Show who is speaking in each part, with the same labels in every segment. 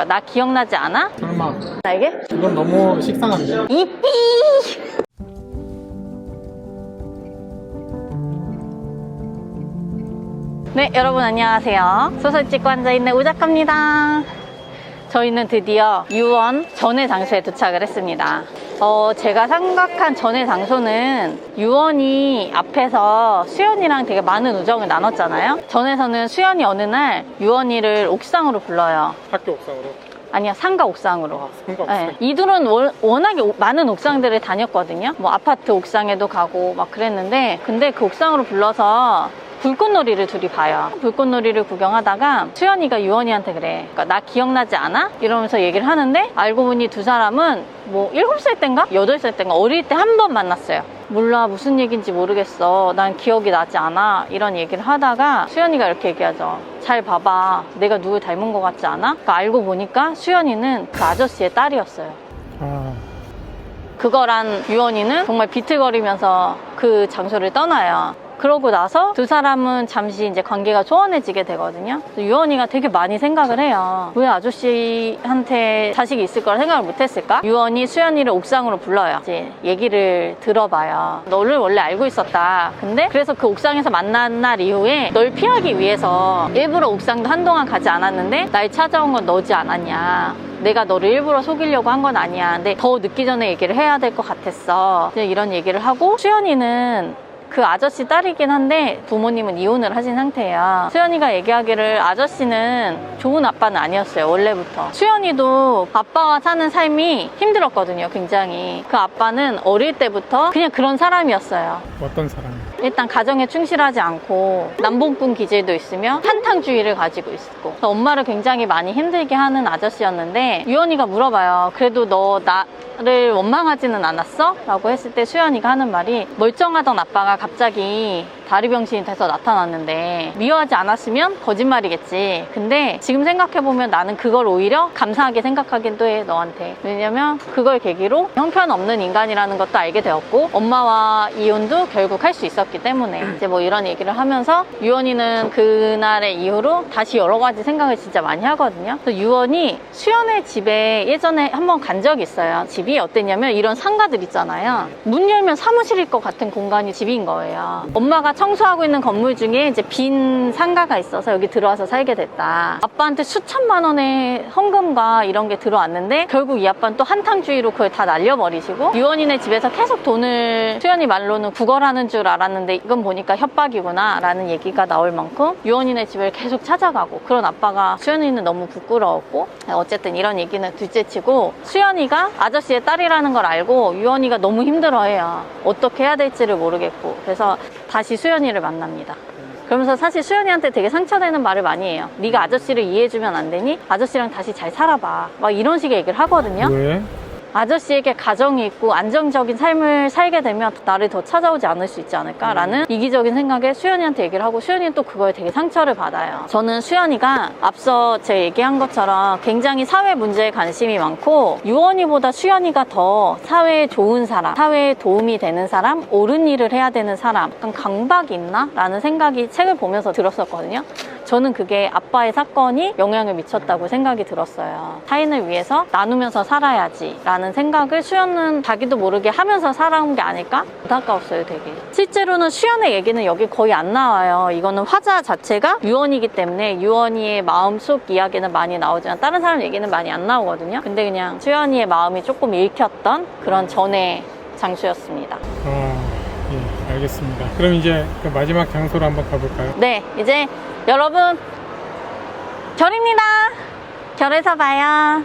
Speaker 1: 나 기억나지 않아?
Speaker 2: 설마
Speaker 1: 나에게?
Speaker 2: 이건 너무 식상한데?
Speaker 1: 이삐! 네, 여러분 안녕하세요. 소설 찍고 앉아있는 우작가입니다. 저희는 드디어 유원 전회 장소에 도착을 했습니다. 제가 생각한 전회 장소는 유원이 앞에서 수연이랑 되게 많은 우정을 나눴잖아요. 전에서는 수연이 어느 날 유원이를 옥상으로 불러요.
Speaker 2: 학교 옥상으로?
Speaker 1: 아니요, 상가 옥상으로.
Speaker 2: 아, 상가 옥상.
Speaker 1: 네, 이둘은 워낙에 많은 옥상들을 다녔거든요. 뭐 아파트 옥상에도 가고 막 그랬는데, 근데 그 옥상으로 불러서 불꽃놀이를 둘이 봐요. 불꽃놀이를 구경하다가 수연이가 유원이한테 그래. 그러니까 나 기억나지 않아? 이러면서 얘기를 하는데, 알고 보니 두 사람은 뭐 7살 땐가? 8살 땐가? 어릴 때 한 번 만났어요. 몰라, 무슨 얘기인지 모르겠어. 난 기억이 나지 않아. 이런 얘기를 하다가 수연이가 이렇게 얘기하죠. 잘 봐봐. 내가 누굴 닮은 것 같지 않아? 그러니까 알고 보니까 수연이는 그 아저씨의 딸이었어요. 그거란 유원이는 정말 비틀거리면서 그 장소를 떠나요. 그러고 나서 두 사람은 잠시 이제 관계가 소원해지게 되거든요. 유원이가 되게 많이 생각을 해요. 왜 아저씨한테 자식이 있을 거라 생각을 못 했을까? 유원이 수연이를 옥상으로 불러요. 이제 얘기를 들어봐요. 너를 원래 알고 있었다. 근데 그래서 그 옥상에서 만난 날 이후에 널 피하기 위해서 일부러 옥상도 한동안 가지 않았는데 날 찾아온 건 너지 않았냐. 내가 너를 일부러 속이려고 한 건 아니야. 근데 더 늦기 전에 얘기를 해야 될 것 같았어. 이런 얘기를 하고, 수연이는 그 아저씨 딸이긴 한데 부모님은 이혼을 하신 상태예요. 수연이가 얘기하기를 아저씨는 좋은 아빠는 아니었어요, 원래부터. 수연이도 아빠와 사는 삶이 힘들었거든요, 굉장히. 그 아빠는 어릴 때부터 그냥 그런 사람이었어요.
Speaker 2: 어떤 사람이요?
Speaker 1: 일단 가정에 충실하지 않고 남봉꾼 기질도 있으며 한탕주의를 가지고 있었고, 엄마를 굉장히 많이 힘들게 하는 아저씨였는데, 유원이가 물어봐요. 그래도 너 나를 원망하지는 않았어? 라고 했을 때 수연이가 하는 말이, 멀쩡하던 아빠가 갑자기 다리병신이 돼서 나타났는데 미워하지 않았으면 거짓말이겠지. 근데 지금 생각해보면 나는 그걸 오히려 감사하게 생각하긴 해, 너한테. 왜냐면 그걸 계기로 형편없는 인간이라는 것도 알게 되었고, 엄마와 이혼도 결국 할 수 있었기 때문에. 이제 뭐 이런 얘기를 하면서 유원이는 그날의 이후로 다시 여러 가지 생각을 진짜 많이 하거든요. 그래서 유원이 수연의 집에 예전에 한번 간 적이 있어요. 집이 어땠냐면 이런 상가들 있잖아요. 문 열면 사무실일 것 같은 공간이 집인 거예요. 엄마가 청소하고 있는 건물 중에 이제 빈 상가가 있어서 여기 들어와서 살게 됐다. 아빠한테 수천만 원의 헌금과 이런 게 들어왔는데 결국 이 아빠는 또 한탕주의로 그걸 다 날려버리시고, 유원이네 집에서 계속 돈을, 수연이 말로는 구걸하는 줄 알았는데 이건 보니까 협박이구나 라는 얘기가 나올 만큼 유원이네 집을 계속 찾아가고, 그런 아빠가 수연이는 너무 부끄러웠고, 어쨌든 이런 얘기는 둘째치고, 수연이가 아저씨의 딸이라는 걸 알고 유원이가 너무 힘들어해요. 어떻게 해야 될지를 모르겠고. 그래서 다시 수연이를 만납니다. 그러면서 사실 수연이한테 되게 상처되는 말을 많이 해요. 네가 아저씨를 이해해주면 안 되니? 아저씨랑 다시 잘 살아봐. 막 이런 식의 얘기를 하거든요.
Speaker 2: 왜?
Speaker 1: 아저씨에게 가정이 있고 안정적인 삶을 살게 되면 나를 더 찾아오지 않을 수 있지 않을까라는 이기적인 생각에 수연이한테 얘기를 하고, 수연이는 또 그거에 되게 상처를 받아요. 저는 수연이가 앞서 제가 얘기한 것처럼 굉장히 사회 문제에 관심이 많고, 유원이보다 수연이가 더 사회에 좋은 사람, 사회에 도움이 되는 사람, 옳은 일을 해야 되는 사람, 약간 강박이 있나? 라는 생각이 책을 보면서 들었었거든요. 저는 그게 아빠의 사건이 영향을 미쳤다고 생각이 들었어요. 타인을 위해서 나누면서 살아야지 라는 생각을 수연은 자기도 모르게 하면서 살아온 게 아닐까? 안타까웠어요, 되게. 실제로는 수연의 얘기는 여기 거의 안 나와요. 이거는 화자 자체가 유원이기 때문에 유원이의 마음속 이야기는 많이 나오지만 다른 사람 얘기는 많이 안 나오거든요. 근데 그냥 수연이의 마음이 조금 읽혔던 그런 전의 장소였습니다.
Speaker 2: 예, 알겠습니다. 그럼 이제 그 마지막 장소로 한번 가볼까요?
Speaker 1: 네, 이제 여러분, 결입니다. 결에서 봐요.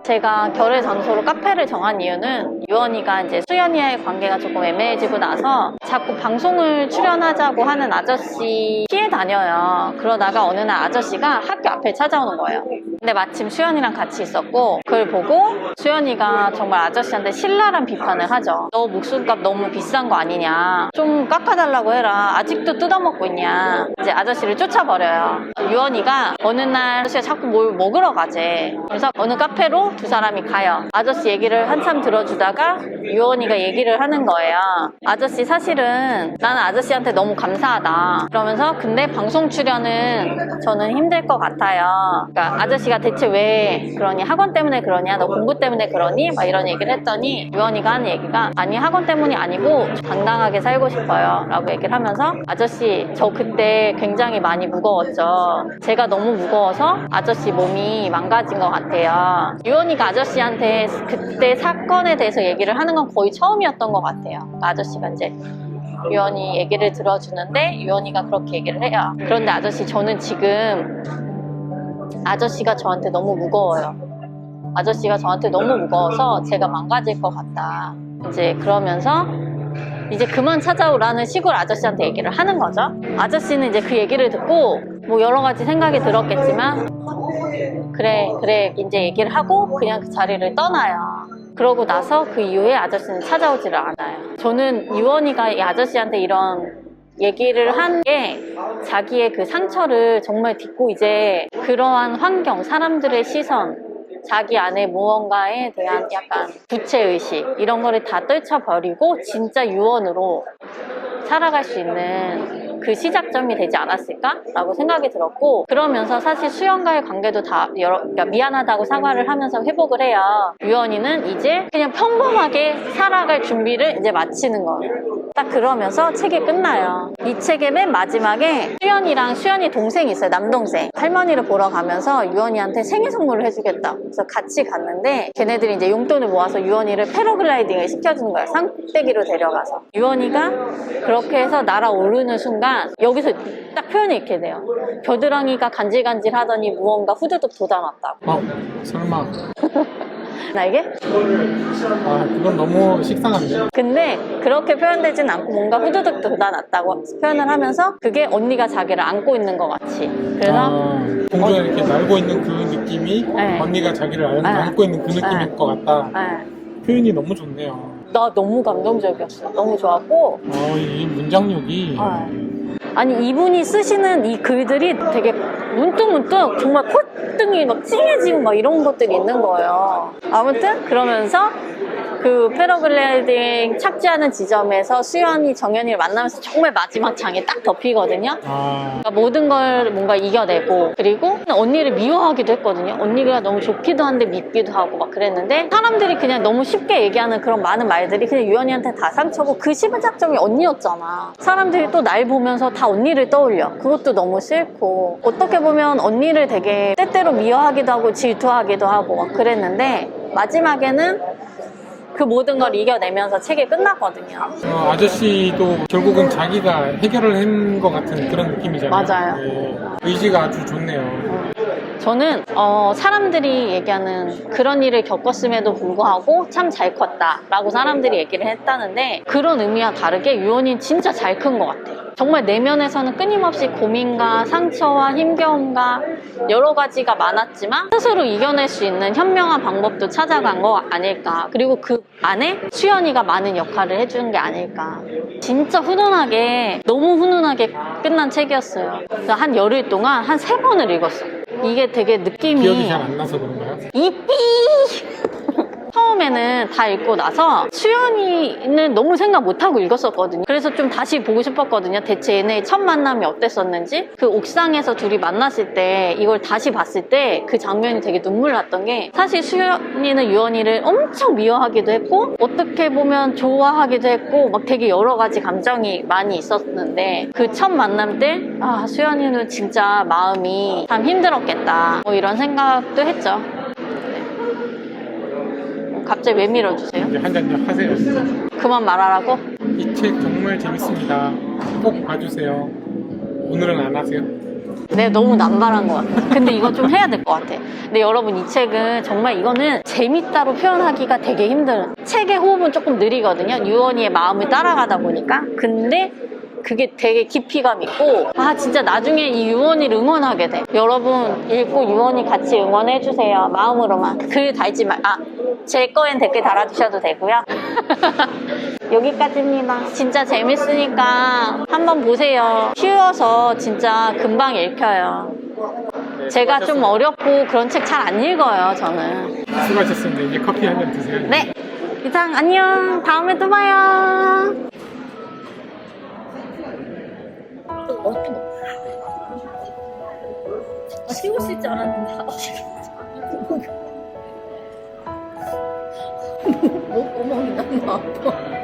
Speaker 1: 제가 결의 장소로 카페를 정한 이유는, 유원이가 이제 수연이와의 관계가 조금 애매해지고 나서 자꾸 방송을 출연하자고 하는 아저씨 피해 다녀요. 그러다가 어느 날 아저씨가 학교 앞에 찾아오는 거예요. 근데 마침 수연이랑 같이 있었고 그걸 보고 수연이가 정말 아저씨한테 신랄한 비판을 하죠. 너 목숨값 너무 비싼 거 아니냐, 좀 깎아달라고 해라, 아직도 뜯어먹고 있냐. 이제 아저씨를 쫓아버려요. 유언이가 어느 날 아저씨가 자꾸 뭘 먹으러 가재. 그래서 어느 카페로 두 사람이 가요. 아저씨 얘기를 한참 들어주다가 유언이가 얘기를 하는 거예요. 아저씨 사실은 나는 아저씨한테 너무 감사하다. 그러면서 근데 방송 출연은 저는 힘들 것 같아요. 그러니까 아저씨가 대체 왜 그러니, 학원 때문에 그러냐, 너 공부 때문에 그러니, 막 이런 얘기를 했더니 유언이가 하는 얘기가 아니, 학원 때문이 아니고 당당하게 살고 싶어요 라고 얘기를 하면서 아저씨 저 그때 굉장히 많이 무거웠죠. 제가 너무 무거워서 아저씨 몸이 망가진 것 같아요. 유언이가 아저씨한테 그때 사건에 대해서 얘기를 하는 건 거의 처음이었던 것 같아요. 그러니까 아저씨가 이제 유언이 얘기를 들어주는데 유언이가 그렇게 얘기를 해요. 그런데 아저씨 저는 지금 아저씨가 저한테 너무 무거워요. 아저씨가 저한테 너무 무거워서 제가 망가질 것 같다. 이제 그러면서 이제 그만 찾아오라는 식으로 아저씨한테 얘기를 하는 거죠. 아저씨는 이제 그 얘기를 듣고 뭐 여러 가지 생각이 들었겠지만 그래 이제 얘기를 하고 그냥 그 자리를 떠나요. 그러고 나서 그 이후에 아저씨는 찾아오지를 않아요. 저는 유언이가 이 아저씨한테 이런 얘기를 한 게 자기의 그 상처를 정말 딛고 이제 그러한 환경, 사람들의 시선, 자기 안에 무언가에 대한 약간 부채의식 이런 거를 다 떨쳐버리고 진짜 유언으로 살아갈 수 있는 그 시작점이 되지 않았을까라고 생각이 들었고, 그러면서 사실 수연과의 관계도 다 그러니까 미안하다고 사과를 하면서 회복을 해요. 유언이는 이제 그냥 평범하게 살아갈 준비를 이제 마치는 거예요. 딱 그러면서 책이 끝나요. 이 책의 맨 마지막에 수연이랑 수연이 동생이 있어요. 남동생. 할머니를 보러 가면서 유언이한테 생일 선물을 해주겠다. 그래서 같이 갔는데 걔네들이 이제 용돈을 모아서 유언이를 패러글라이딩을 시켜주는 거예요. 산꼭대기로 데려가서. 유언이가 그렇게 해서 날아오르는 순간 여기서 딱 표현이 이렇게 돼요. 겨드랑이가 간질간질 하더니 무언가 후두둑 돋아났다고.
Speaker 2: 설마.
Speaker 1: 나에게?
Speaker 2: 그건 너무 식상한데.
Speaker 1: 근데 그렇게 표현되진 않고 뭔가 후두둑 돋아났다고 표현을 하면서 그게 언니가 자기를 안고 있는 것 같이. 그래서
Speaker 2: 공중에 이렇게 날고 있는 그 느낌이
Speaker 1: 네.
Speaker 2: 언니가 자기를 안고 있는 그 느낌일 것 같다. 표현이 너무 좋네요.
Speaker 1: 나 너무 감동적이었어. 너무 좋았고.
Speaker 2: 이 문장력이.
Speaker 1: 아니 이분이 쓰시는 이 글들이 되게 문득문득 정말 콧등이 막 찡해지고 막 이런 것들이 있는 거예요. 아무튼 그러면서 그 패러글라이딩 착지하는 지점에서 수연이 정연이를 만나면서 정말 마지막 장에 딱 덮이거든요. 그러니까 모든 걸 뭔가 이겨내고, 그리고 언니를 미워하기도 했거든요. 언니가 너무 좋기도 한데 밉기도 하고 막 그랬는데 사람들이 그냥 너무 쉽게 얘기하는 그런 많은 말들이 그냥 유연이한테 다 상처고 그 시작점이 언니였잖아. 사람들이 또 날 보면서 다 언니를 떠올려. 그것도 너무 싫고, 어떻게 보면 언니를 되게 때때로 미워하기도 하고 질투하기도 하고 막 그랬는데 마지막에는 그 모든 걸 이겨내면서 책이 끝났거든요.
Speaker 2: 아저씨도 결국은 자기가 해결을 한 것 같은 그런 느낌이잖아요.
Speaker 1: 맞아요.
Speaker 2: 네. 의지가 아주 좋네요.
Speaker 1: 저는 사람들이 얘기하는 그런 일을 겪었음에도 불구하고 참 잘 컸다 라고 사람들이 얘기를 했다는데, 그런 의미와 다르게 유언이는 진짜 잘 큰 것 같아요. 정말 내면에서는 끊임없이 고민과 상처와 힘겨움과 여러 가지가 많았지만 스스로 이겨낼 수 있는 현명한 방법도 찾아간 거 아닐까. 그리고 그 안에 수연이가 많은 역할을 해주는 게 아닐까. 진짜 훈훈하게, 너무 훈훈하게 끝난 책이었어요. 그래서 한 열흘 동안 한 3번을 읽었어요. 이게 되게 느낌이
Speaker 2: 기억이 잘 안 나서 그런가요?
Speaker 1: 처음에는 다 읽고 나서 수연이는 너무 생각 못하고 읽었었거든요. 그래서 좀 다시 보고 싶었거든요. 대체 얘네의 첫 만남이 어땠었는지. 그 옥상에서 둘이 만났을 때 이걸 다시 봤을 때 그 장면이 되게 눈물 났던 게, 사실 수연이는 유언이를 엄청 미워하기도 했고 어떻게 보면 좋아하기도 했고 막 되게 여러 가지 감정이 많이 있었는데, 그 첫 만남 때 수연이는 진짜 마음이 참 힘들었겠다 뭐 이런 생각도 했죠. 갑자기 왜 밀어주세요?
Speaker 2: 이제 한 잔 하세요.
Speaker 1: 그만 말하라고?
Speaker 2: 이 책 정말 재밌습니다. 꼭 봐주세요. 오늘은 안 하세요?
Speaker 1: 네, 너무 남발한 것 같아. 근데 이거 좀 해야 될 것 같아. 근데 여러분, 이 책은 정말 이거는 재밌다로 표현하기가 되게 힘든, 책의 호흡은 조금 느리거든요. 유언이의 마음을 따라가다 보니까. 근데 그게 되게 깊이감 있고, 아, 진짜 나중에 이 유원이를 응원하게 돼. 여러분, 읽고 유원이 같이 응원해주세요. 마음으로만. 글 달지 말, 제 거엔 댓글 달아주셔도 되고요. 여기까지입니다. 진짜 재밌으니까 한번 보세요. 쉬워서 진짜 금방 읽혀요. 제가 좀 어렵고 그런 책 잘 안 읽어요, 저는.
Speaker 2: 수고하셨습니다. 이제 커피 한 잔 드세요.
Speaker 1: 네, 이상 안녕. 다음에 또 봐요. 쉬울 수 있지 않았는데. 목 구멍이 너무 아파.